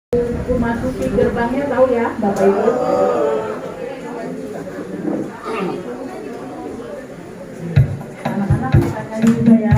Memasuki gerbangnya, tahu ya Bapak Ibu. Anak-anak kita nyanyi juga ya.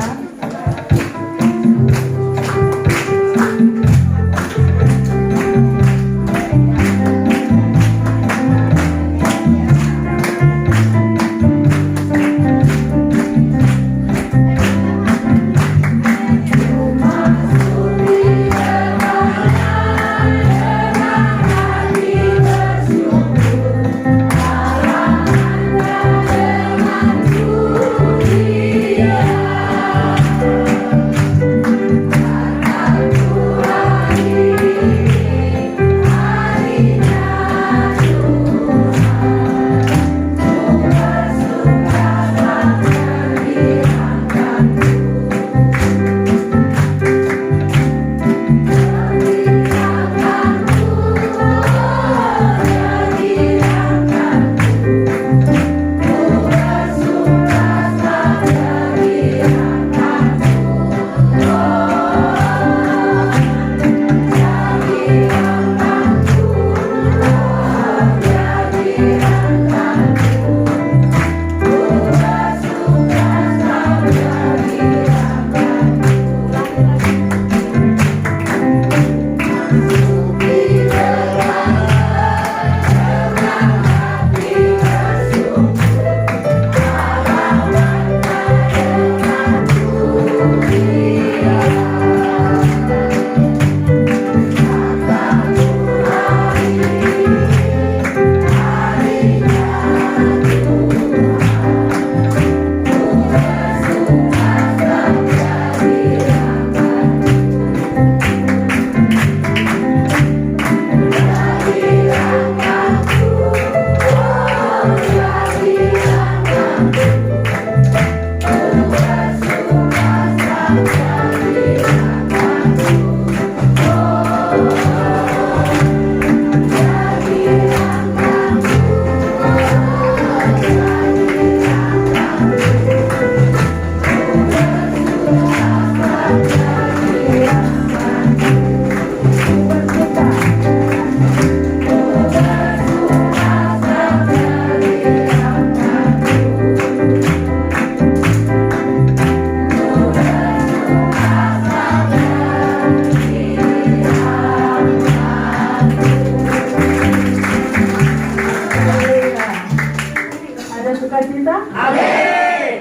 Sukacita? Amin.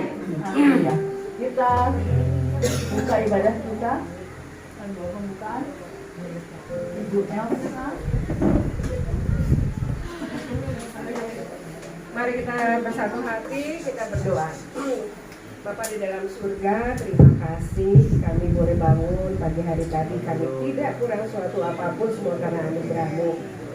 Nah, kita buka ibadah kita dengan doa pembukaan. Ibu Elsa. Mari kita bersatu hati, kita berdoa. Bapa di dalam surga, terima kasih kami boleh bangun pagi hari tadi. Kami tidak kurang suatu apapun, semua karena anugerah-Mu.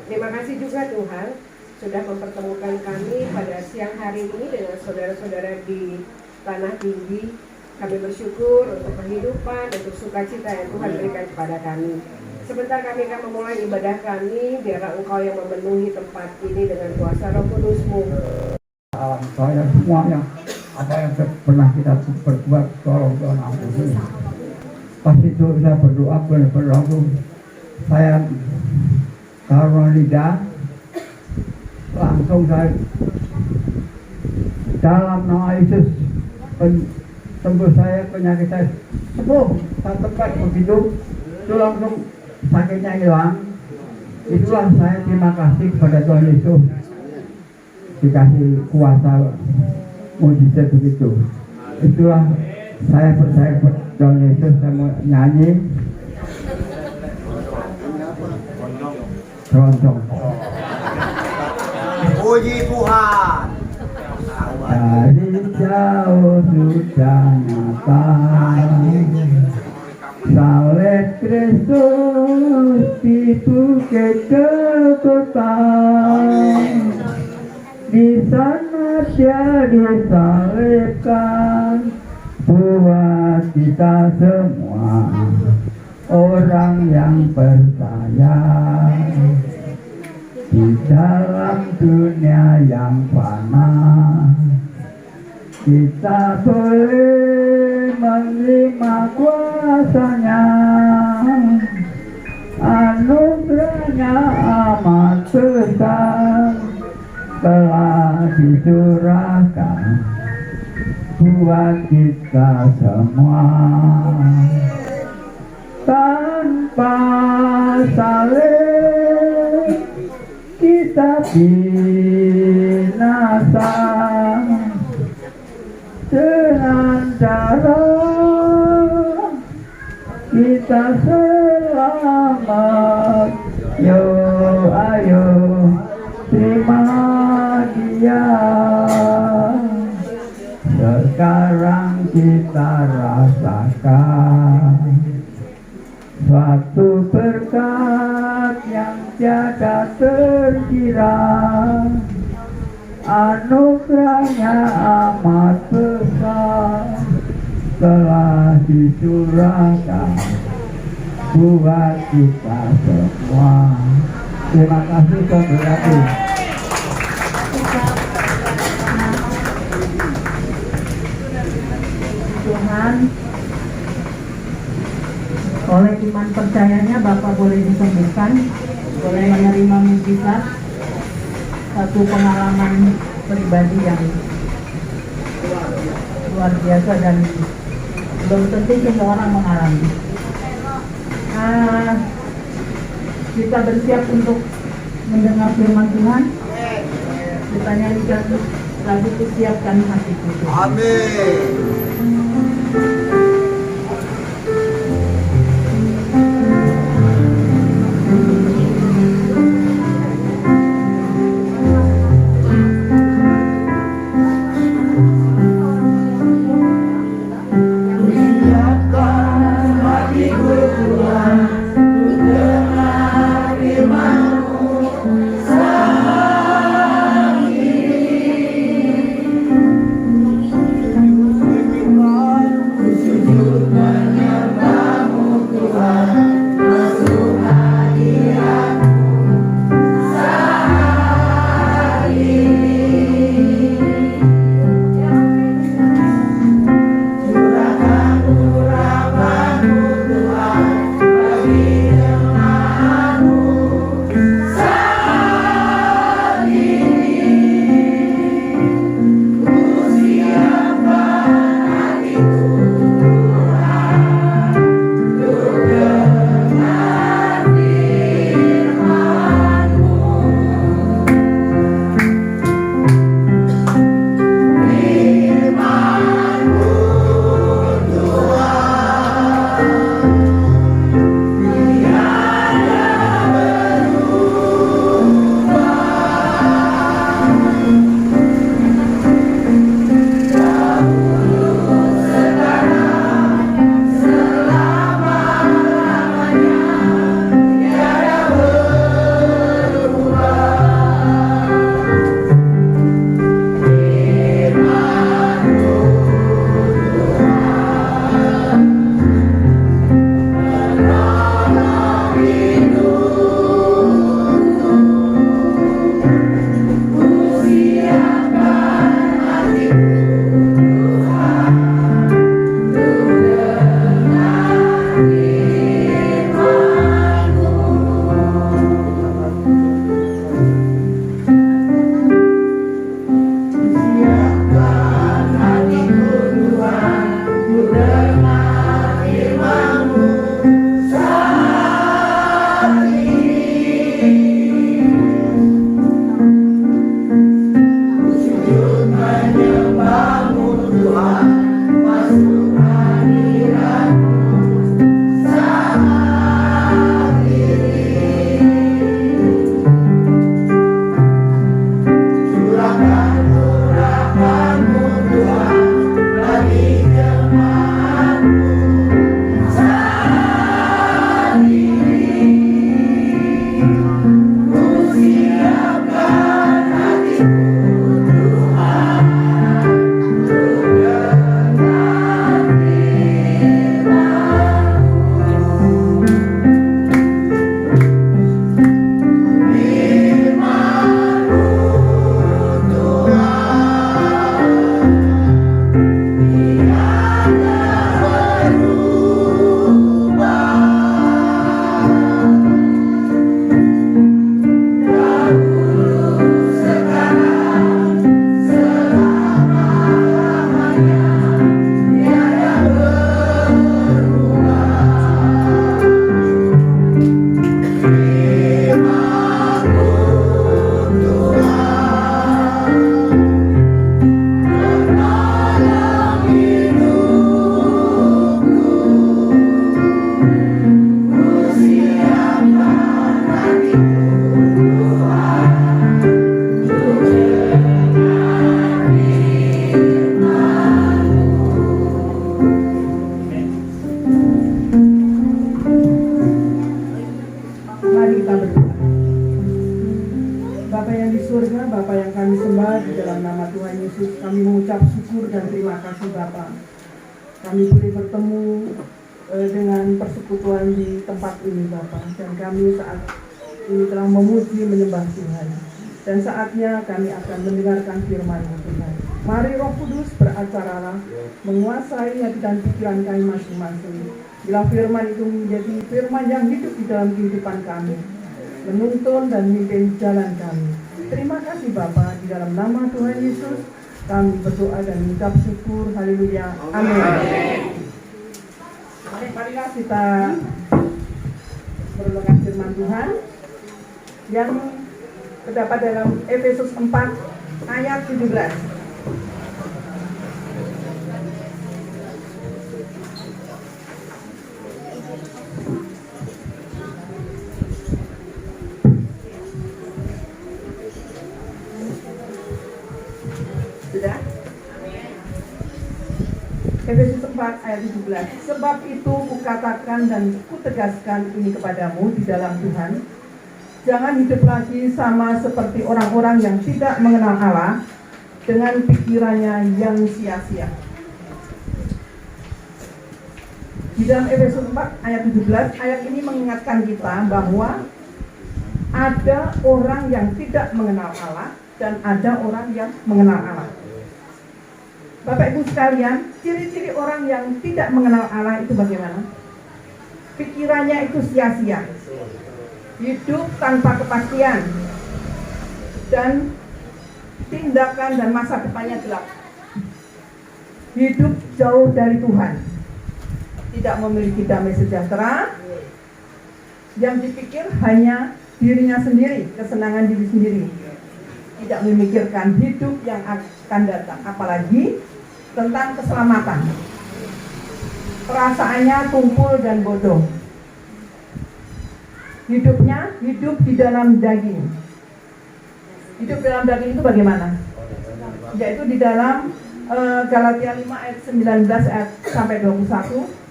Terima kasih juga Tuhan sudah mempertemukan kami pada siang hari ini dengan saudara-saudara di Tanah Tinggi. Kami bersyukur untuk kehidupan, untuk sukacita yang Tuhan berikan kepada kami. Sebentar kami akan memulai ibadah kami, biarlah Engkau yang memenuhi tempat ini dengan kuasa Roh Kudus-Mu. Alam saya semuanya, apa yang pernah kita berbuat, tolong Tuhan ampuni. Pas itu saya berdoa, saya taruh lidah, langsung saya dalam nama Yesus sembuh saya, penyakit saya sembuh, saya tempat begitu itu langsung sakitnya hilang. Itulah saya terima kasih kepada Tuhan Yesus dikasih kuasa mujizat begitu. Itulah saya percaya kepada Tuhan Yesus. Saya mau nyanyi keroncong. Puji Tuhan. Dari jauh sudah nyata, salib Kristus di bukit kekuatan. Di sana Dia disalibkan buat kita semua, orang yang percaya. Di dalam dunia yang fana, kita boleh menerima kuasanya. anugerahnya amat besar telah dicurahkan buat kita semua. Tanpa salib kita binasa, dengan cara kita selamat. Yo ayo terima Dia. Sekarang kita rasakan suatu berkat yang tiada terkira. Anugerahnya amat besar telah dicurahkan buat kita semua. Terima kasih saudaraku. Tuhan, oleh iman percayanya Bapak boleh disembuhkan, boleh menerima mujizat, satu pengalaman pribadi yang luar biasa dan belum tentu semua orang mengalami. Kita bersiap untuk mendengar firman Tuhan. Kita nyanyikan lagu "Siapkan Hatiku". Amin. Mari kita berdoa. Bapa yang di surga, Bapa yang kami sembah, di dalam nama Tuhan Yesus kami mengucap syukur dan terima kasih Bapa. Kami boleh bertemu dengan persekutuan di tempat ini Bapa, dan kami saat ini telah memuji menyembah Tuhan. Dan saatnya kami akan mendengarkan firman-Mu Tuhan. Mari Roh Kudus beracaralah, menguasai hati dan pikiran kami masing-masing. Bila firman itu menjadi firman yang hidup di dalam kehidupan kami, menuntun dan memimpin jalan kami. Terima kasih Bapa, di dalam nama Tuhan Yesus kami berdoa dan mengucap syukur. Haleluya. Amin. Marilah kita merenungkan firman Tuhan yang terdapat dalam Efesus 4 ayat 17. Sudah? Efesus 4 ayat 17. Sebab itu kukatakan dan kutegaskan ini kepadamu di dalam Tuhan, jangan hidup lagi sama seperti orang-orang yang tidak mengenal Allah dengan pikirannya yang sia-sia. Di dalam Efesus 4 ayat 17, ayat ini mengingatkan kita bahwa ada orang yang tidak mengenal Allah dan ada orang yang mengenal Allah. Bapak Ibu sekalian, ciri-ciri orang yang tidak mengenal Allah itu bagaimana? Pikirannya itu sia-sia, hidup tanpa kepastian, dan tindakan dan masa depannya gelap. Hidup jauh dari Tuhan, tidak memiliki damai sejahtera, yang dipikir hanya dirinya sendiri, kesenangan diri sendiri, tidak memikirkan hidup yang akan datang, apalagi tentang keselamatan. Perasaannya tumpul dan bodoh. Hidupnya hidup di dalam daging. Hidup dalam daging itu bagaimana? Yaitu di dalam Galatia 5 ayat 19 ayat sampai 21.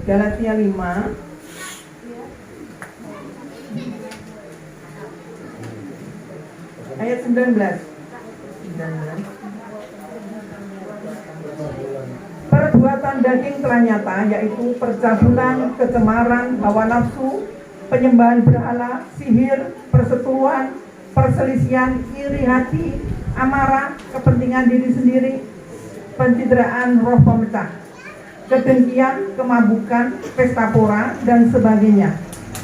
Galatia 5 ayat 19. Perbuatan daging telah nyata, yaitu percabulan, kecemaran, hawa nafsu, penyembahan berhala, sihir, perseteruan, perselisihan, iri hati, amarah, kepentingan diri sendiri, pencitraan roh pemecah, kedengkian, kemabukan, pesta pora, dan sebagainya.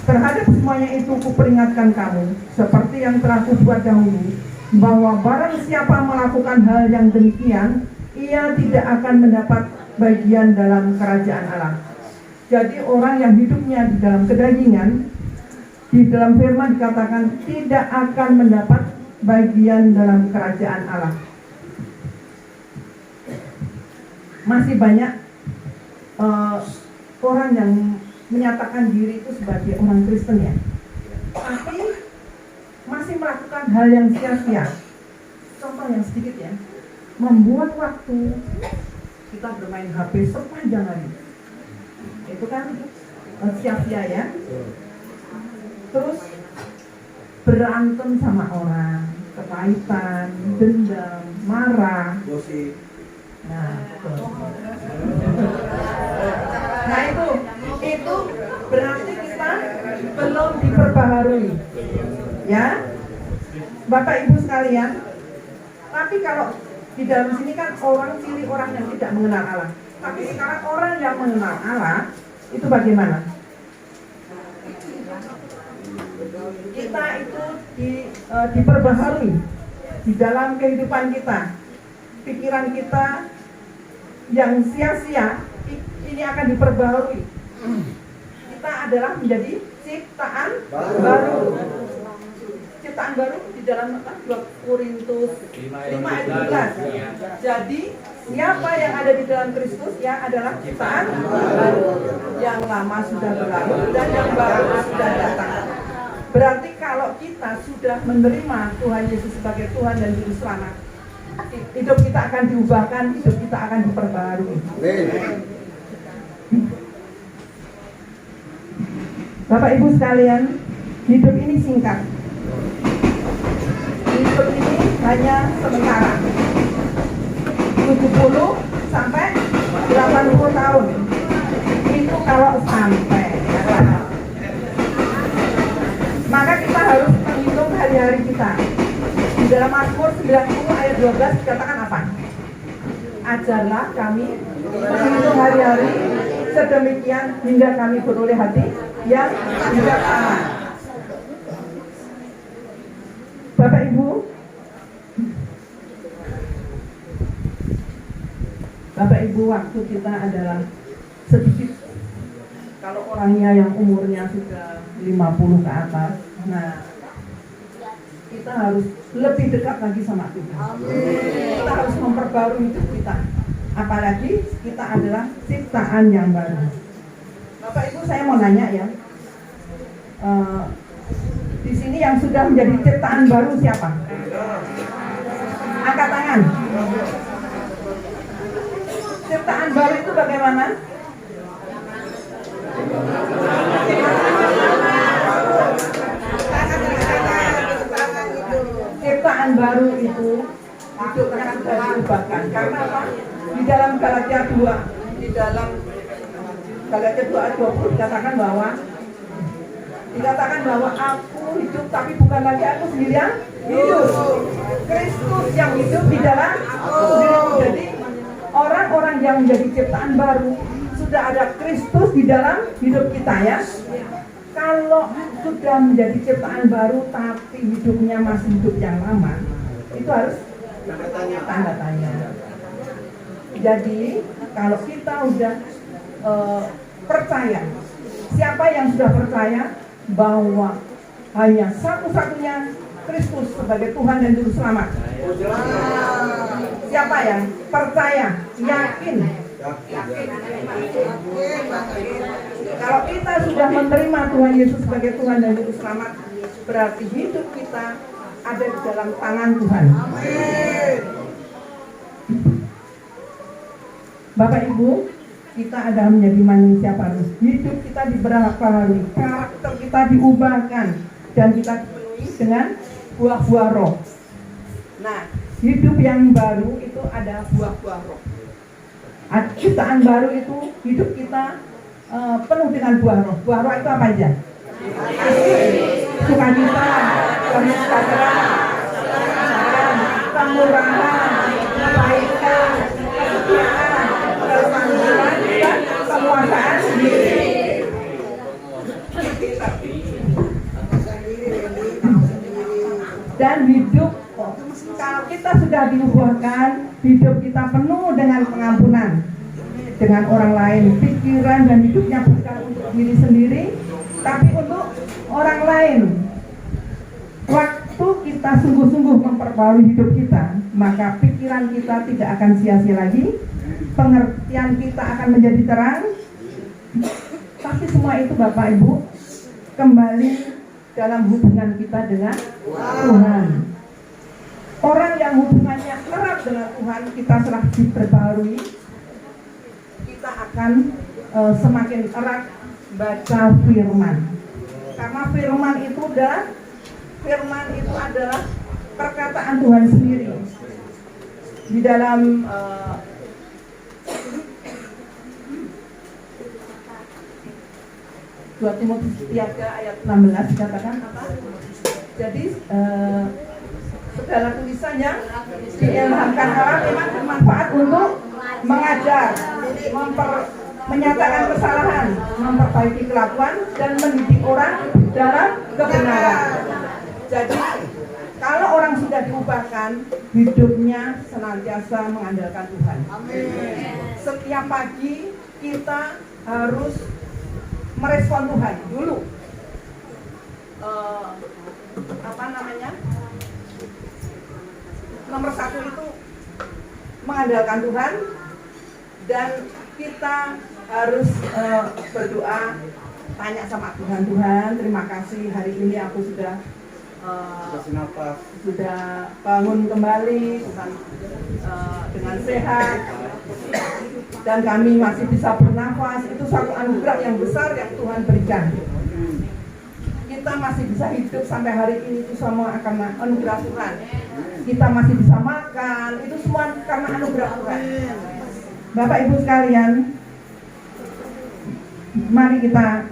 Terhadap semuanya itu kuperingatkan kamu, seperti yang telah kubuat dahulu, bahwa barang siapa melakukan hal yang demikian, ia tidak akan mendapat bagian dalam kerajaan Allah. Jadi orang yang hidupnya di dalam kedagingan, di dalam firman dikatakan tidak akan mendapat bagian dalam kerajaan Allah. Masih banyak orang yang menyatakan diri itu sebagai orang Kristen ya, tapi masih melakukan hal yang sia-sia. Contoh yang sedikit ya, membuat waktu kita bermain HP sepanjang hari, itu kan sia-sia ya. Terus berantem sama orang, kepahitan, dendam, marah. Nah, nah itu berarti kita belum diperbaharui, ya, Bapak Ibu sekalian. Tapi kalau di dalam sini kan ciri orang yang tidak mengenal Allah. Tapi sekarang orang yang mengenal Allah itu bagaimana? Kita itu diperbaharui di dalam kehidupan kita. Pikiran kita yang sia-sia ini akan diperbaharui. Kita adalah menjadi ciptaan baru. Ciptaan baru di dalam 2 Korintus 5 ayat 12. Jadi Siapa yang ada di dalam Kristus ya adalah ciptaan baru. Yang lama sudah berlalu dan yang baru sudah datang. Berarti kalau kita sudah menerima Tuhan Yesus sebagai Tuhan dan Juru Selamat, hidup kita akan diubahkan, hidup kita akan diperbarui. Bapak Ibu sekalian, hidup ini singkat. Hidup ini hanya sementara. 70 sampai 80 tahun. Itu kalau sampai. Maka kita harus menghitung hari-hari kita. Di dalam Mazmur 90 ayat 12 dikatakan apa? Ajarlah kami menghitung hari-hari sedemikian hingga kami beroleh hati yang bijaksana. Bapak Ibu, waktu kita adalah sedikit. Kalau orangnya yang umurnya sudah 50 ke atas, nah kita harus lebih dekat lagi sama Tuhan. Kita harus memperbarui hidup kita. Apalagi kita adalah ciptaan yang baru. Bapak Ibu, saya mau nanya ya. Di sini yang sudah menjadi ciptaan baru siapa? Angkat tangan. Ciptaan baru itu bagaimana? Ciptaan baru itu hidupnya sudah diubahkan. Karena apa? Di dalam Galatia 2, di dalam Galatia 2 ayat 20 dikatakan bahwa aku hidup, tapi bukan lagi aku sendiri yang hidup. Kristus yang hidup di dalam aku. Jadi orang-orang yang menjadi ciptaan baru sudah ada Kristus di dalam hidup kita ya. Kalau sudah menjadi ciptaan baru tapi hidupnya masih hidup yang lama, itu harus tanda tanya. Jadi kalau kita sudah percaya, siapa yang sudah percaya bahwa hanya satu-satunya Kristus sebagai Tuhan dan Juru Selamat? Siapa yang percaya, yakin? Kalau kita sudah menerima Tuhan Yesus sebagai Tuhan dan Juru Selamat, berarti hidup kita ada di dalam tangan Tuhan. Bapak Ibu, kita adalah menjadi manusia baru. Hidup kita diperbarui, karakter kita diubahkan, dan kita dipenuhi dengan buah-buah roh. Nah, hidup yang baru itu ada buah-buah roh. Ciptaan baru itu hidup kita penuh dengan buah roh. Buah roh itu apa aja? Sukacita, damai sejahtera, kesabaran, kemurahan, kebaikan, kesetiaan, kesabaran, dan penguasaan diri. Dan hidup, kalau kita sudah diubahkan, hidup kita penuh dengan pengampunan dengan orang lain. Pikiran dan hidupnya bukan untuk diri sendiri, tapi untuk orang lain. Waktu kita sungguh-sungguh memperbarui hidup kita, maka pikiran kita tidak akan sia-sia lagi, pengertian kita akan menjadi terang. Tapi semua itu Bapak Ibu kembali dalam hubungan kita dengan Tuhan. Orang yang hubungannya erat dengan Tuhan, kita telah diperbarui, kita akan semakin erat baca firman. Karena firman itu adalah perkataan Tuhan sendiri. Di dalam Dua Timotius 3 ayat 16 dikatakan apa? Jadi segala tulisan yang diilhamkan Allah memang bermanfaat untuk mengajar, menyatakan kesalahan, memperbaiki kelakuan, dan mendidik orang dalam kebenaran. Jadi kalau orang sudah diubahkan, hidupnya senantiasa mengandalkan Tuhan. Setiap pagi kita harus merespon Tuhan dulu. Nomor 1 itu mengandalkan Tuhan, dan kita harus berdoa, tanya sama Tuhan, Tuhan terima kasih hari ini aku sudah bangun kembali dengan sehat, dan kami masih bisa bernafas. Itu suatu anugerah yang besar yang Tuhan berikan. Kita masih bisa hidup sampai hari ini itu semua karena anugerah Tuhan. Kita masih bisa makan, itu semua karena anugerah Tuhan. Bapak Ibu sekalian, mari kita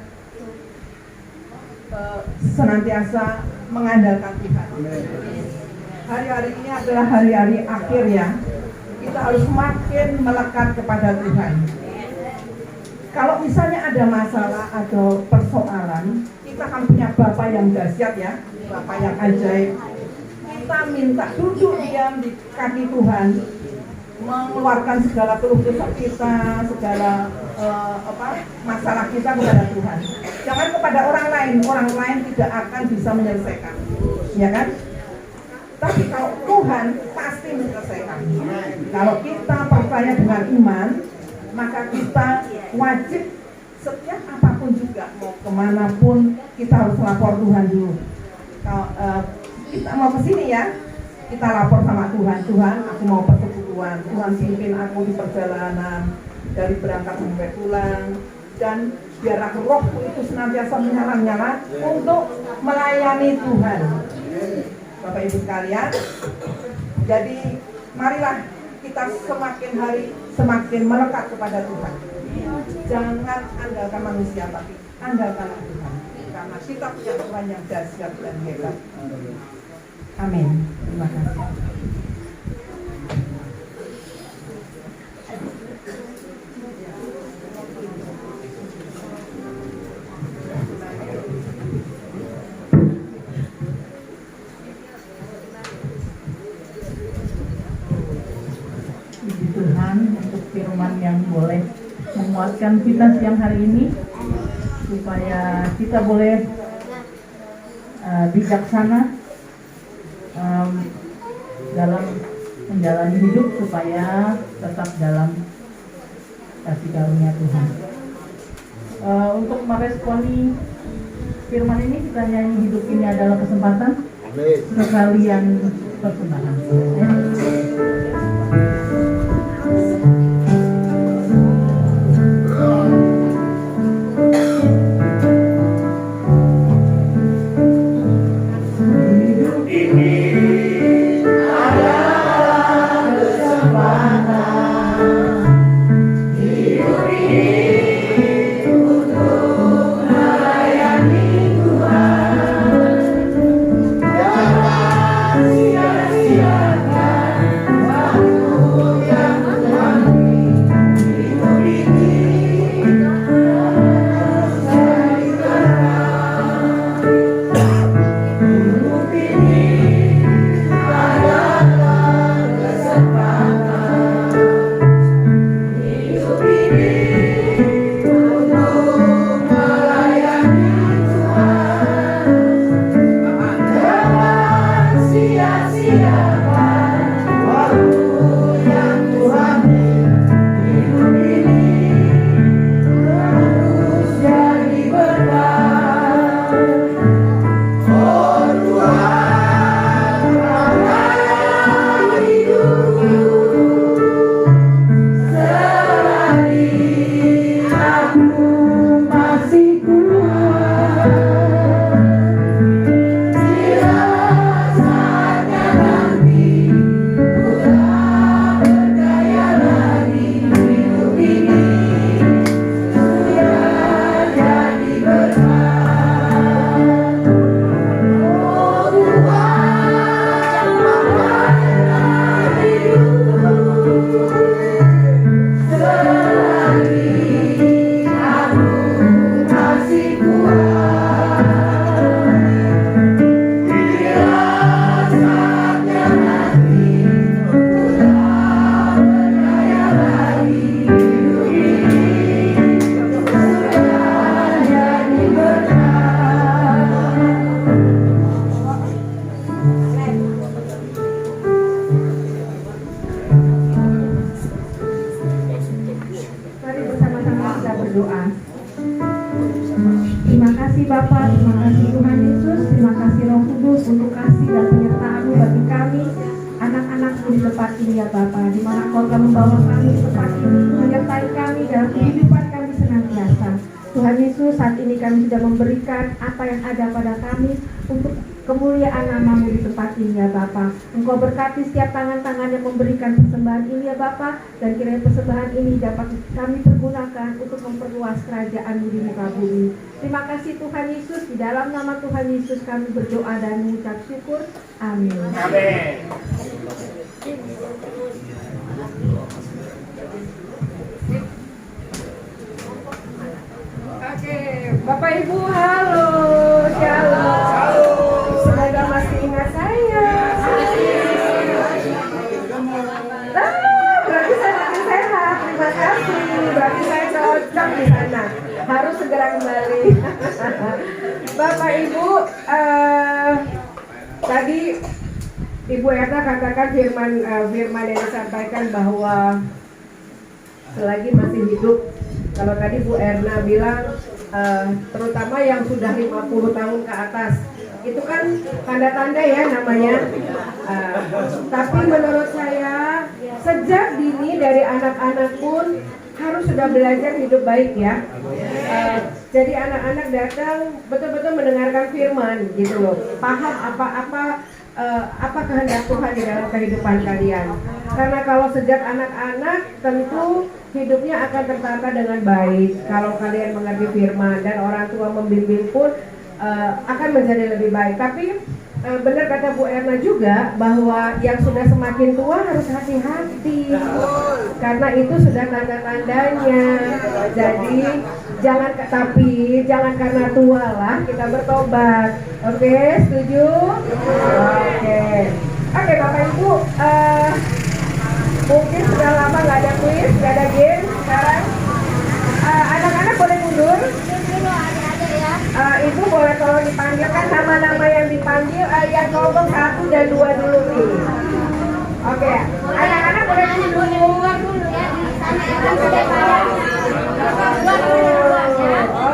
senantiasa mengandalkan Tuhan. Hari-hari ini adalah hari-hari akhir ya. Kita harus semakin melekat kepada Tuhan. Kalau misalnya ada masalah atau persoalan, kita kan punya Bapa yang dahsyat ya, Bapa yang ajaib. Kita minta duduk diam di kaki Tuhan, mengeluarkan segala keluh kesah kita, segala masalah kita kepada Tuhan. Jangan kepada orang lain tidak akan bisa menyelesaikan, ya kan? Tapi kalau Tuhan pasti menyelesaikan. Kalau kita percaya dengan iman, maka kita wajib setiap apapun juga, mau kemanapun kita harus lapor Tuhan dulu. Kalau kita mau ke sini ya, kita lapor sama Tuhan. Tuhan, aku mau persekutuan. Tuhan pimpin aku di perjalanan dari berangkat sampai pulang, dan biarlah rohku itu senantiasa menyala-nyala untuk melayani Tuhan. Bapak Ibu sekalian, jadi marilah kita semakin hari semakin melekat kepada Tuhan. Jangan andalkan manusia, tapi andalkanlah Tuhan, karena kita punya Tuhan yang dahsyat dan hebat. Amin. Terima kasih. Tuhan untuk firman yang boleh menguatkan kita siang hari ini, supaya kita boleh bijaksana dalam menjalani hidup, supaya tetap dalam kasih karunia Tuhan. Untuk meresponi firman ini, kita nyanyi Hidup Ini Adalah Kesempatan, sekalian persembahan. Sia-siakan Bapa, terima kasih Tuhan Yesus, terima kasih Roh Kudus untuk kasih dan penyertaan-Mu bagi kami, anak-anak-Mu di tempat ini ya Bapa, di mana Kau telah membawa kami ke tempat ini, menyertai kami dalam kehidupan kami senantiasa. Tuhan Yesus, saat ini kami sudah memberikan apa yang ada pada kami untuk kemuliaan nama-Mu di tempat ini ya Bapa. Engkau berkati setiap tangan-tangan yang memberikan persembahan ini ya Bapa, dan kiranya persembahan ini dapat kami pergunakan untuk memperluas kerajaan-Mu di muka bumi. Terima kasih Tuhan Yesus, di dalam nama Tuhan Yesus kami berdoa dan mengucap syukur. Amin. Amin. Oke, Bapak Ibu, halo, shalom. Semoga masih ingat saya. Berarti saya makin sehat. Terima kasih. Berarti saya cocok di sana. Harus segera kembali. Bapak Ibu, tadi Ibu Erna katakan firman yang disampaikan bahwa selagi masih hidup. Kalau tadi Bu Erna bilang terutama yang sudah 50 tahun ke atas, itu kan tanda-tanda ya namanya. Tapi menurut saya sejak dini dari anak-anak pun harus sudah belajar hidup baik ya. Jadi anak-anak datang betul-betul mendengarkan firman gitu loh, paham apa kehendak Tuhan di dalam kehidupan kalian. Karena kalau sejak anak-anak tentu hidupnya akan tertata dengan baik. Kalau kalian mengerti firman dan orang tua membimbing pun akan menjadi lebih baik. Tapi benar kata Bu Erna juga bahwa yang sudah semakin tua harus hati-hati. Karena itu sudah tanda-tandanya. Jadi jangan karena tua lah kita bertobat. Oke, setuju? Oke, Bapak Ibu, mungkin sudah lama nggak ada kuis, nggak ada game. Sekarang anak-anak boleh mundur. Ibu boleh tolong dipanggilkan nama-nama yang dipanggil, yang kelompok 1 dan 2 dulu nih. Oke, anak-anak boleh mundur.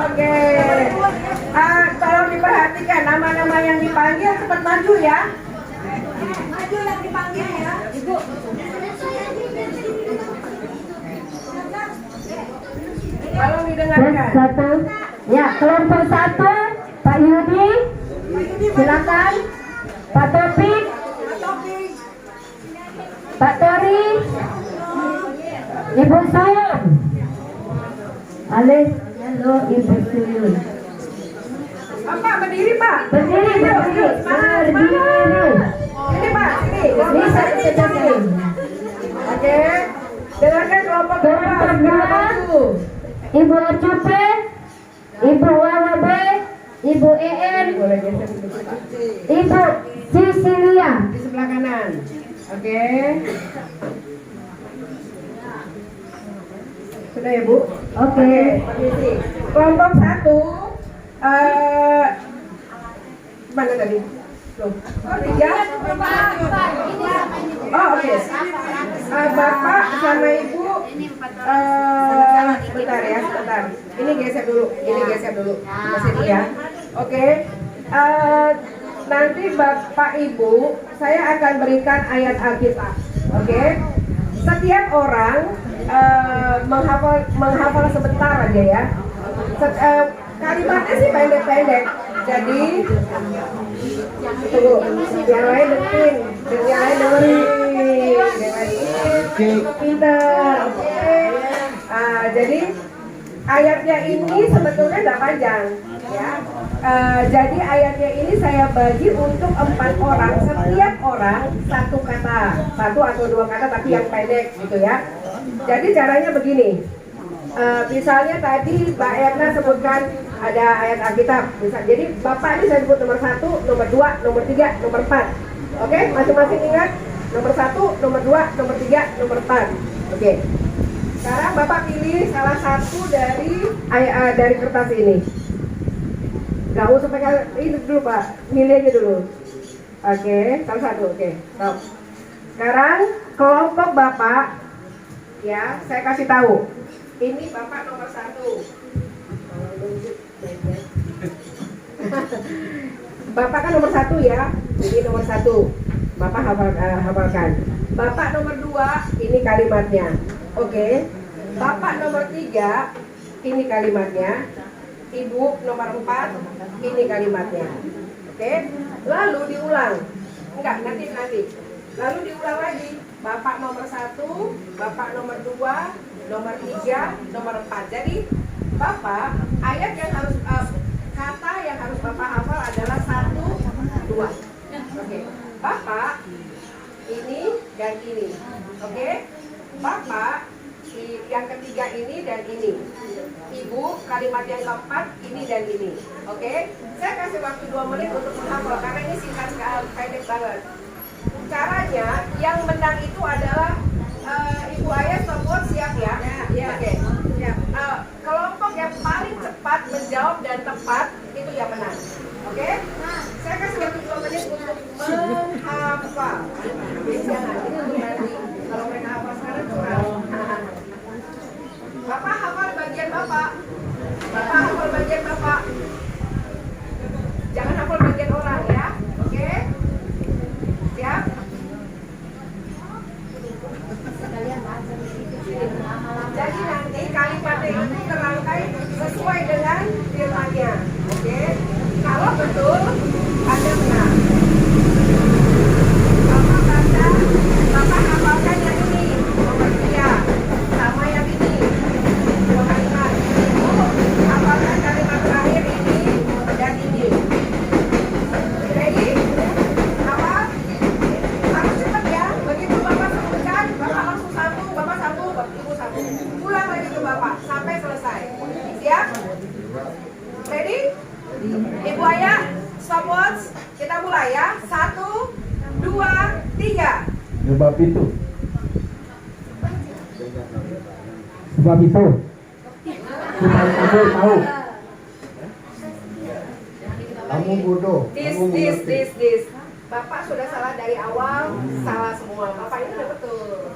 Oke. Tolong diperhatikan nama-nama yang dipanggil, cepat maju ya. Maju yang dipanggil ya. Ibu. Tolong didengarkan. Satu. Ya, kelompok 1, Pak Yudi. Silakan. Pak Topik. Pak Tori. Ibu Suyun. Alif. Halo, Ibu Suyun. Pak, berdiri Pak. Berdiri. Ini Pak, sini. Bisa sini. Oke. Dengarkan kelompok Kelompok 2, Ibu Acupe, Ibu Wawabe, Ibu EN, boleh geser dulu Pak. Ibu Sisilia. Di sebelah kanan. Oke. Sudah ya Bu? Oke. Permisi. Kelompok 1 mana tadi? Loh. Oh, 3. Oh, oke. Bapak sama Ibu sebentar ya, sebentar. Ini geser dulu. Ke sini ya. Oke. Nanti Bapak Ibu, saya akan berikan ayat Alkitab. Oke. Setiap orang menghafal sebentar aja ya. Kalimatnya sih pendek-pendek. Jadi tunggu, yang lain dengerin, yang lain dengerin. Pintar. Jadi ayatnya ini sebetulnya nggak panjang ya. Jadi ayatnya ini saya bagi untuk 4 orang, setiap orang 1 kata, 1 atau 2 kata tapi yang pendek gitu ya. Jadi caranya begini, misalnya tadi Mbak Erna sebutkan ada ayat Alkitab, jadi Bapak ini saya sebut nomor 1, nomor 2, nomor 3, nomor 4. Oke, masing-masing ingat nomor 1, nomor 2, nomor 3, nomor 4. Oke. Sekarang Bapak pilih salah satu dari kertas ini. Gak usah pakai ini dulu Pak, milih aja dulu. Oke, salah satu. Oke, stop. Sekarang kelompok Bapak, ya saya kasih tahu. Ini Bapak nomor 1. Bapak kan nomor 1 ya, ini nomor 1. Bapak hafalkan. Bapak nomor 2, ini kalimatnya. Oke. Bapak nomor 3, ini kalimatnya. Ibu nomor 4, ini kalimatnya. Oke. Lalu diulang. Enggak, nanti. Lalu diulang lagi. Bapak nomor 1, Bapak nomor 2, nomor 3, nomor 4. Jadi Bapak, ayat yang harus kata yang harus Bapak hafal adalah 1, 2. Oke. Bapak ini dan ini. Oke. Bapak yang ketiga ini dan ini. Ibu kalimat yang keempat ini dan ini. Oke. Saya kasih waktu 2 menit untuk menghafal karena ini singkat sekali, pendek banget. Caranya yang menang itu adalah Ibu Ayah stopwatch siap ya? Oke. Kelompok yang paling cepat menjawab dan tepat itu yang menang. Oke? Saya kasih waktu 2 menit untuk menghafal. Jangan, ini untuk nanti. Kalau mereka hafal sekarang kurang. Bapak hafal bagian Bapak. Bapak hafal bagian Bapak. Jangan hafal bagian orang ya. Oke? Siap? Jadi nanti kalimatnya itu terangkai sesuai dengan firmannya. Oke? Kalau betul, Anda menang. Bapak baca, Bapak hafalkan yang ini, nomor 3, sama yang ini, nomor 4. Hafalkan kalimat terakhir ini dan ini. Ready? Hafal? Harus cepat ya. Begitu Bapak sebutkan, Bapak langsung sambung, Bapak sambung, Ibu sambung. Pulang lagi ke Bapak sampai selesai. Siap? Ready? Ibu Ayah, stopwatch. Kita mulai ya. 1, 2, 3. Sebab itu. Sebab itu. Supaya kamu tahu. Kamu bodoh. This. Bapak sudah salah dari awal, salah semua. Bapak ini udah betul.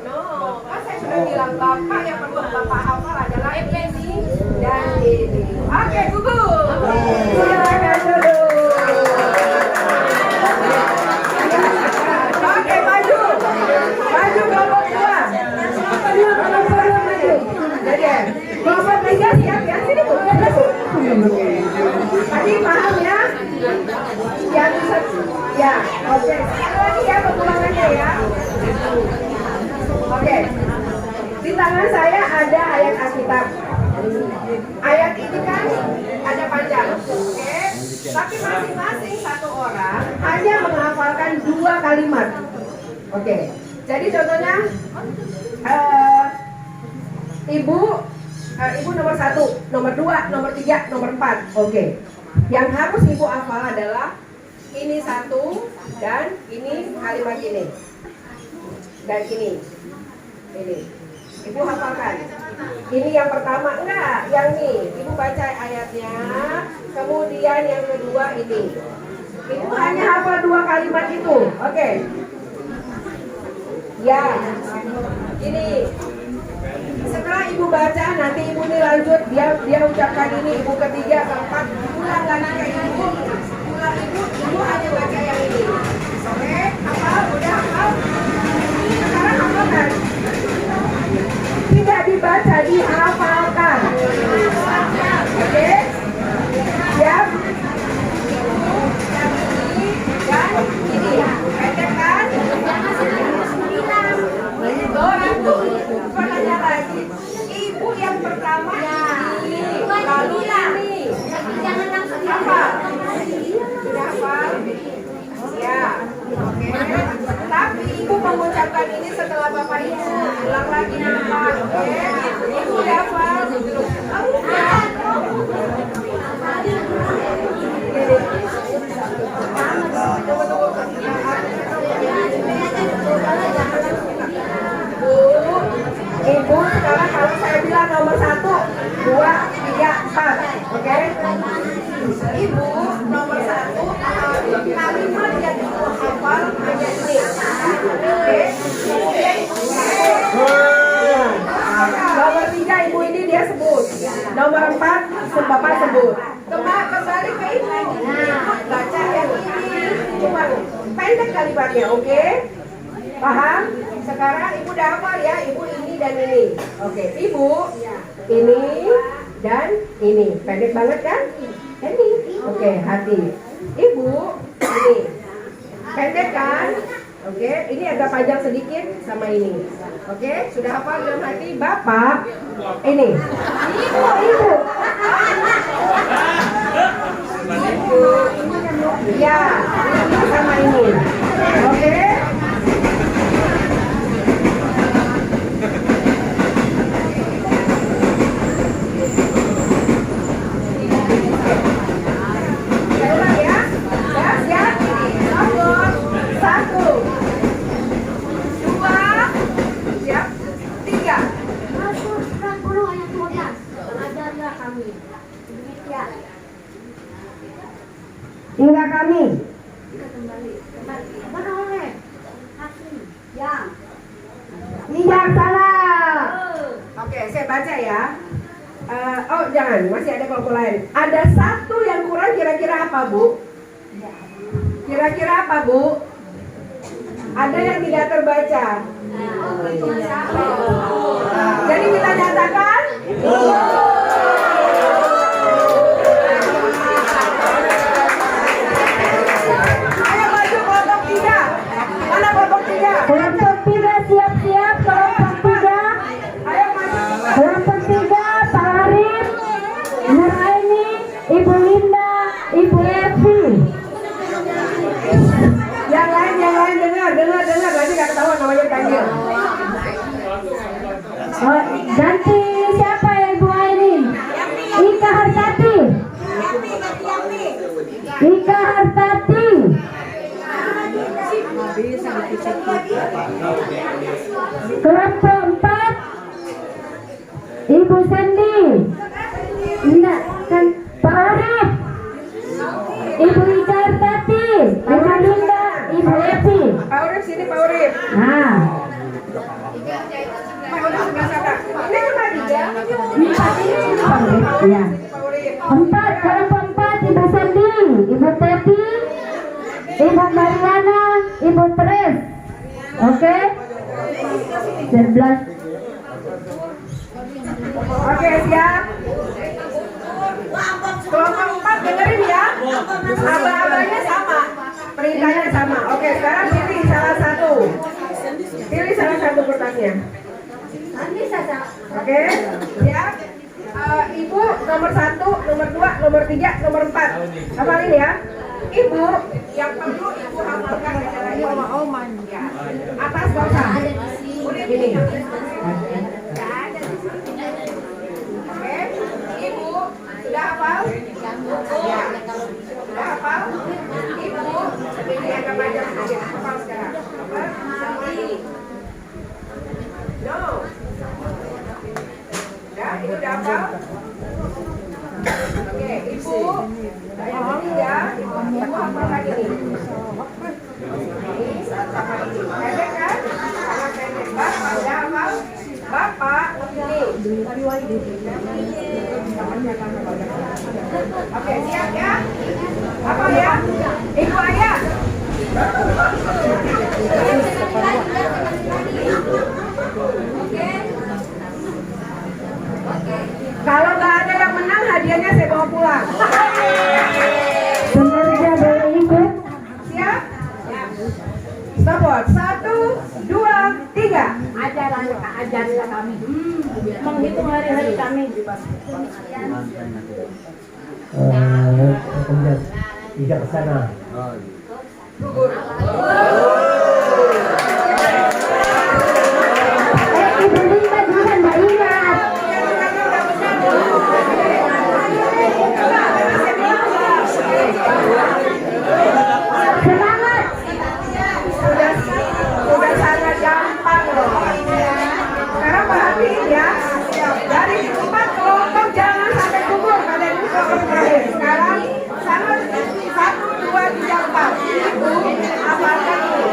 No, kan saya sudah bilang Bapak yang perlu Bapak hafal adalah ini dan ini. Oke, gugur. Silakan dulu. Oke, maju kelompok 2. Maju. Jadi kelompok 3 siap ya, sini Bu. Tadi paham ya? Yang bisa, ya, oke. Sekali lagi ya pengulangannya ya. Oke. Di tangan saya ada ayat Alkitab. Ayat ini kan ada panjang, oke? Tapi masing-masing satu orang hanya menghafalkan 2 kalimat. Oke. Jadi contohnya Ibu nomor 1, nomor 2, nomor 3, nomor 4. Oke. Yang harus Ibu hafal adalah ini 1 dan ini kalimat ini. Dan ini. Ini. Ibu hafalkan. Ini yang pertama enggak, yang ini. Ibu baca ayatnya. Kemudian yang kedua ini. Ibu hanya hafal 2 kalimat itu. Oke. Ya. Ini. Setelah Ibu baca, nanti Ibu ini lanjut, dia ucapkan ini, Ibu ketiga, keempat, ulang lagi ke Ibu, ulang Ibu hanya baca yang ini. Oke, hafal, udah hafal. Sekarang hafalkan. Tidak dibaca, dihafalkan. Oke, siap. Yang ini dan ini, pendek kan? Pertanyaan lagi. Ibu yang pertama ini, lalu ini. Jangan langsung hafal. Sudah hafal? Ya. Oke. Tapi Ibu mengucapkan ini setelah Bapak Ibu. Ulang lagi hafal. Oke. Ibu udah hafal? Ibu sekarang kalau saya bilang nomor 1, 2, 3, 4. Oke? Ibu nomor 1 kalimat yang Ibu hafal hanya ini. Oke? Nomor 3 Ibu ini dia sebut. Nomor 4 Bapak sebut. Kembali ini. Baca yang ini. Cuma pendek kalimatnya, oke? Paham? Sekarang ibu udah hafal ya, ibu ini dan ini. Oke, ibu ini dan ini. Pendek banget kan? Ini. Oke, hati. Ibu ini. Pendek kan? Oke, ini agak panjang sedikit sama ini. Oke, sudah hafal dalam hati? Bapak ini. Ibu. Ya, ini sama ini. Oke. Saya ulang ya. Ya, siap. Nomor 1, 2, siap. 3. Mazmur 90 ayat 12. Ajarlah kami. Demikian. Hingga kami Kembali. Menoleh hakim yang bijaksana. Oke, saya baca ya. Oh jangan, masih ada kelompok lain. Ada satu yang kurang, kira-kira apa Bu? Kira-kira apa Bu? Ada yang tidak terbaca. Jadi kita nyatakan ayo maju kelompok 3. Mana kelompok 3? Kelompok 3 siap-siap, kelompok 3. Ayo maju. Kelompok 3, Pak Arif, Nuraini, Ibu Linda, Ibu Evi. Yang lain dengar. Nanti nggak ketahuan namanya dipanggil. Oh, ganti siapa ya Ibu Airin? Ika Hartati. Ika Hartati. Kelompok 4, Ibu Sandy. Enggak, kan Pak Arif. Ibu Ika Hartati, Ibu Linda, Ibu Evi. Pak Urip sini, Pak Urip. Nah, Pak Urip sebelah sana. Ini cuma 3. 4 ini Pak Arif. Ya. Pak Urip. 4, kelompok 4, Ibu Sandy, Ibu Teti, Ibu Mariana, Ibu Tres. Oke? 11. Oke, siap. Kelompok 4 dengerin ya. Abah-abahnya sama. Perintahnya sama. Oke, sekarang pilih salah satu. Pilih salah satu kertasnya. Oke, siap. Ibu nomor 1, nomor 2, nomor 3, nomor 4. Hafalin ya. Ibu yang perlu ibu hafalkan adalah ini. Ya. Atas bawah. Ini. Oke, ibu sudah hafal? Ya. Sudah hafal? Ibu ini agak panjang sedikit. Hafal sekarang. No. Ya, ibu udah hafal? Oke, ibu saya ini ya, ibu hafalkan ini. Ini sama ini. Pendek kan? Sangat pendek. Bapak udah hafal? Bapak ini. Oke, siap ya? Apa ya? Ibu ayah. Kalau nggak ada yang menang, hadiahnya saya bawa pulang. Pemirsa boleh ikut? Siap? Stopwatch. 1, 2, 3. Ajarlah kami. Menghitung hari-hari kami. Kemudian tidak ke sana. Ibu Linda juga nggak ingat. Semangat. Sudah sangat gampang loh. Sekarang perhatiin ya. Dari 4 kelompok jangan sampai gugur kalian ini kelompok terakhir. Sekarang sangat 1, 2, 3, 4. Ibu hafalkan ini.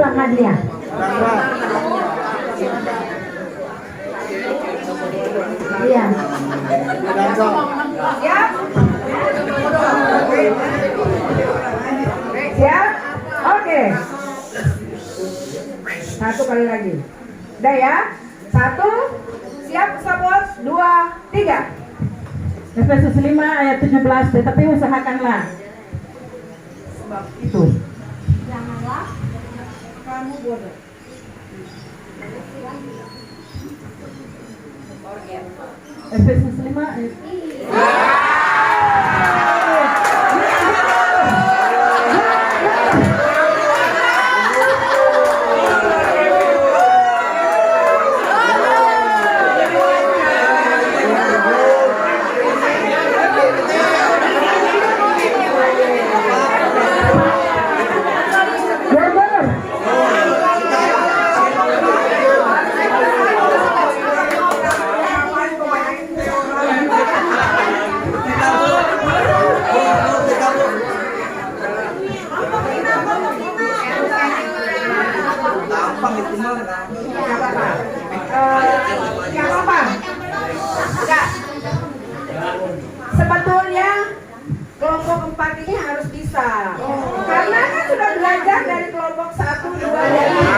pulang hadiah. Iya. Siap? Siap? Oke. Satu kali lagi. Udah ya? Satu. Siap, stopwatch. 2, 3. Efesus 5 ayat 17, tetapi usahakanlah. Sebab itu. Janganlah Kamu bodoh. Efesus 5 ayat Nggak apa-apa. Nggak. Sebetulnya kelompok 4 ini harus bisa. Karena kan sudah belajar dari kelompok 1, 2, dan 3.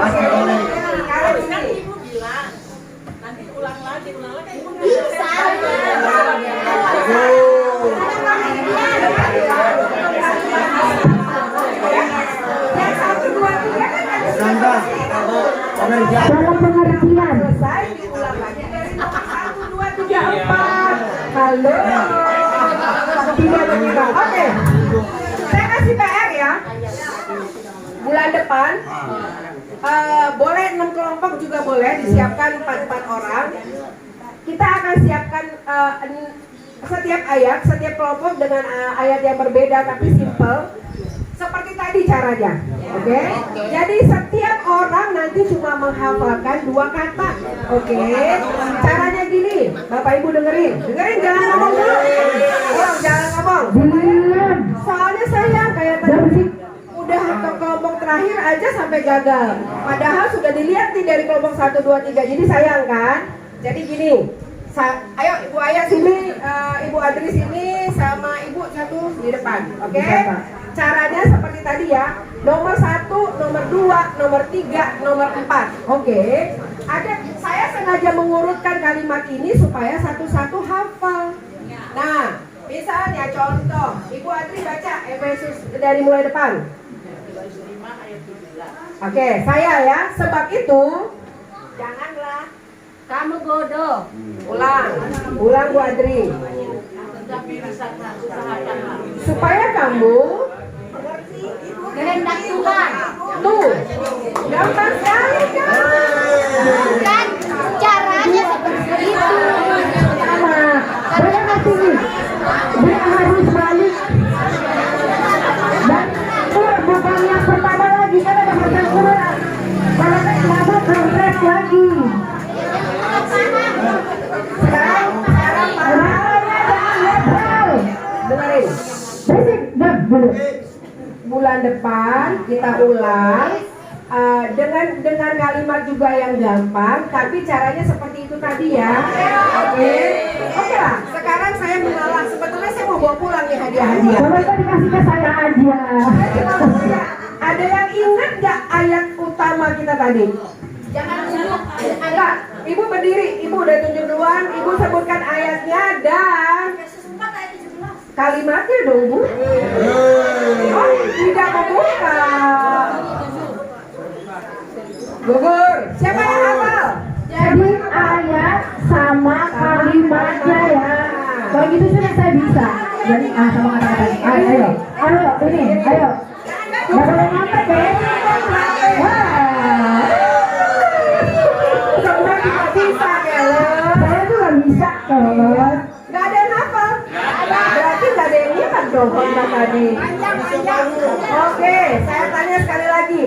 Oke. Sekarang ini. bisa. Yang 1, 2, 3 kan harus Dalam pengertian. selesai, diulang lagi dari nomor 1, 2, 3, 4. Halo. Tidak begitu. Oke. Saya kasih PR ya. Bulan depan boleh 6 kelompok juga boleh disiapkan 4 orang. Kita akan siapkan setiap ayat, setiap kelompok dengan ayat yang berbeda tapi simple. Seperti tadi caranya, oke? Jadi setiap orang nanti cuma menghafalkan 2 kata, oke? Caranya gini, Bapak Ibu dengerin, jangan ngomong dulu. Jangan ngomong. Soalnya saya kayak tadi udah ke kelompok terakhir aja sampai gagal. Padahal sudah dilihat nih dari kelompok 1, 2, 3. Jadi sayang kan? Jadi gini. Ayo Ibu Ayah sini, Ibu Adri sini, sama Ibu satu di depan, oke? Caranya seperti tadi ya, nomor 1, nomor 2, nomor 3, nomor 4, oke? Saya sengaja mengurutkan kalimat ini supaya satu-satu hafal. Nah, misalnya contoh, Ibu Adri baca Efesus dari mulai depan. Oke, saya ya, sebab itu janganlah Kamu bodoh. Ulang Bu Adri. Supaya kamu Kehendak Tuhan. tuh gampang sekali kan? Kan caranya seperti itu. Sama. Saya ngasih nih. Dia harus balik. Dan bukan yang pertama lagi kan ada baca Quran. Kalau lama progres lagi. Sekarang dengerin. Basic dan dulu. Bulan depan kita ulang dengan kalimat juga yang gampang, tapi caranya seperti itu tadi ya. Oke lah. Sekarang saya mengalah. Sebetulnya saya mau bawa pulang nih hadiah-hadiah. Coba dikasih ke saya aja. Ada yang ingat nggak ayat utama kita tadi? Jangan duduk. Enggak, Ibu berdiri, Ibu udah tunjuk duluan, Ibu sebutkan ayatnya dan kalimatnya dong Bu. Oh, tidak membuka. Gugur, siapa yang hafal? Jadi ayat sama kalimatnya ya. Kalau gitu sudah saya bisa. Jadi sama kata-kata. Ayo, ini, ayo. Nggak boleh ngambek ya. Wah. Semua tidak bisa, Keles. Saya tuh nggak bisa Keles. Nggak ada yang hafal. Berarti nggak ada yang ingat dong khotbah tadi. Oke, saya tanya sekali lagi.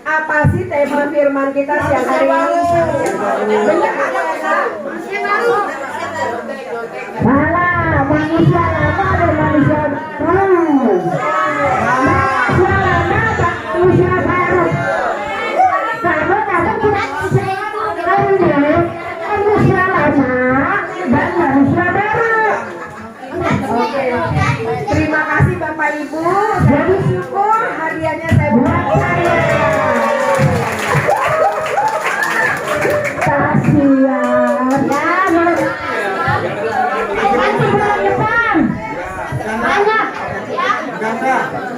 Apa sih tema firman kita siang hari ini? Benar ada kan? Salah, manusia lama dan manusia baru. Manusia lama, manusia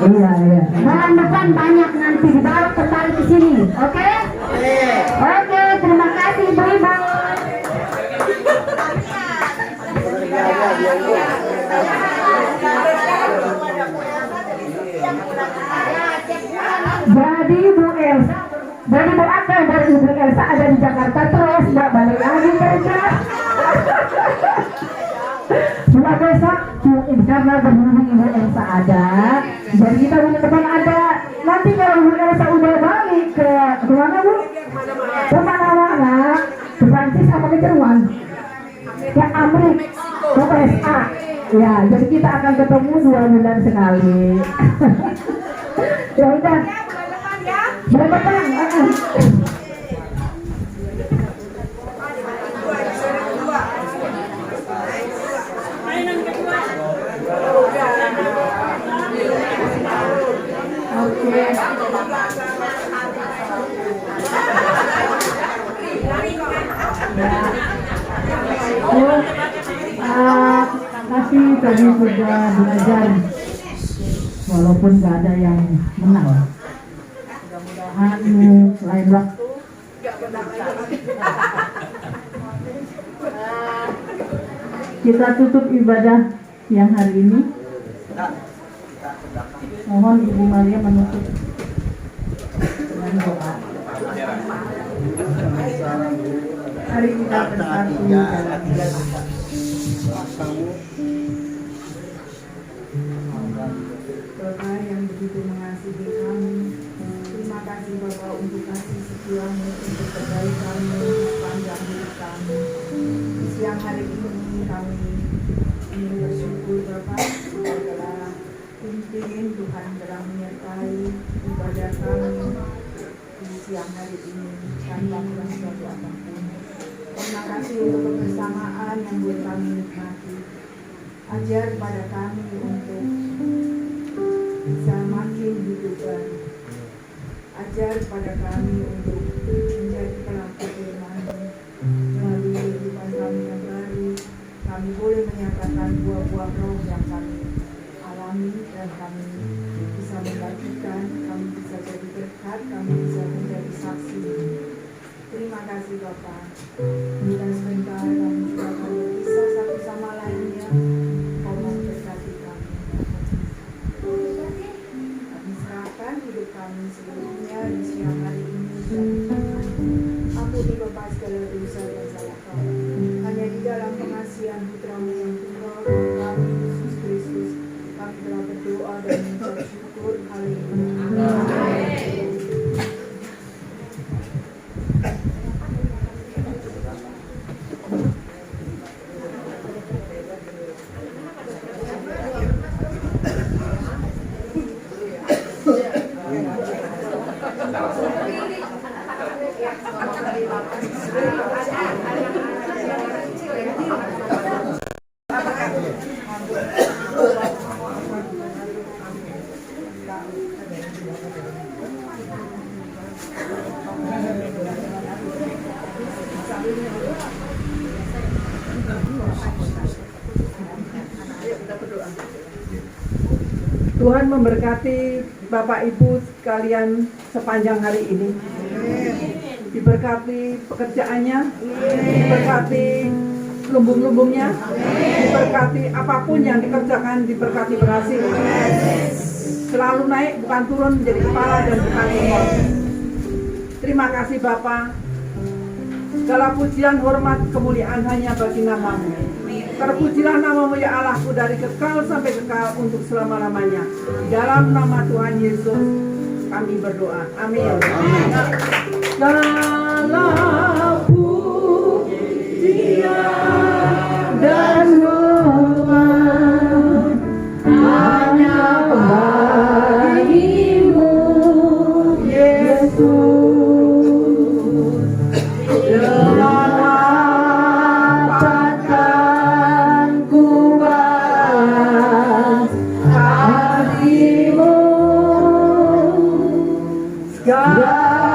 Iya, iya. Bulan depan banyak nanti dibawa kembali ke sini, oke? Oke, terima kasih Ibu-ibu. Jadi Bu Elsa, jadi Bu apa yang dari Ibu Elsa ada di Jakarta terus nggak balik lagi kerja. Cuma besok karena berhubung Ibu Elsa ada, jadi kita bulan depan ada. Nanti kalau Ibu Elsa udah balik ke mana Bu? Ke mana-mana, ke Prancis apa ke Jerman? Ke Amerika, ke USA. Ya, jadi kita akan ketemu 2 bulan sekali. Ya udah. Bulan depan. Oke. Kasih tadi sudah belajar walaupun gak ada yang menang. Mudah-mudahan lain waktu kita tutup ibadah yang hari ini. Mohon Ibu Maria menutup dengan doa. Mari kita bersatu dalam Bapak yang begitu mengasihi kami, terima kasih Bapak untuk kasih setiamu, untuk kebaikanmu, panjang hidup kami. Di siang hari ini kami ingin bersyukur Bapak, adalah pimpin Tuhan telah menyertai ibadah kami di siang hari ini tanpa kurang suatu apapun. Terima kasih untuk kebersamaan yang buat kami nikmati. Ajar pada kami untuk bisa makin hidup baru. Ajar pada kami untuk menjadi pelaku firman-Mu. Melalui kehidupan kami yang baru, kami boleh menyatakan buah-buah roh yang kami alami dan kami bisa membagikan, kami bisa jadi berkat, kami bisa menjadi saksi. Terima kasih Bapak. Dan sebentar kami juga akan berpisah satu sama lainnya. Kau memberkati kami. Kami serahkan hidup kami seluruhnya di siang hari ini. Ampuni Bapak segala dosa dan salah kami. Hanya di dalam pengasihan Putra-Mu yang tunggal kami, Yesus Kristus, kami telah berdoa dan mengucap syukur. Haleluya. Amin. Tuhan memberkati Bapak Ibu sekalian sepanjang hari ini. Diberkati pekerjaannya, diberkati lumbung-lumbungnya, diberkati apapun yang dikerjakan, diberkati berhasil. Selalu naik, bukan turun, menjadi kepala dan bukan tumor. Terima kasih Bapa. Segala pujian, hormat, kemuliaan hanya bagi nama-Mu. Terpujilah nama-Mu ya Allahku dari kekal sampai kekal untuk selama-lamanya. Di dalam nama Tuhan Yesus kami berdoa. Amin. Segala pujian dan hormat hanya bagi-Mu Yesus. God.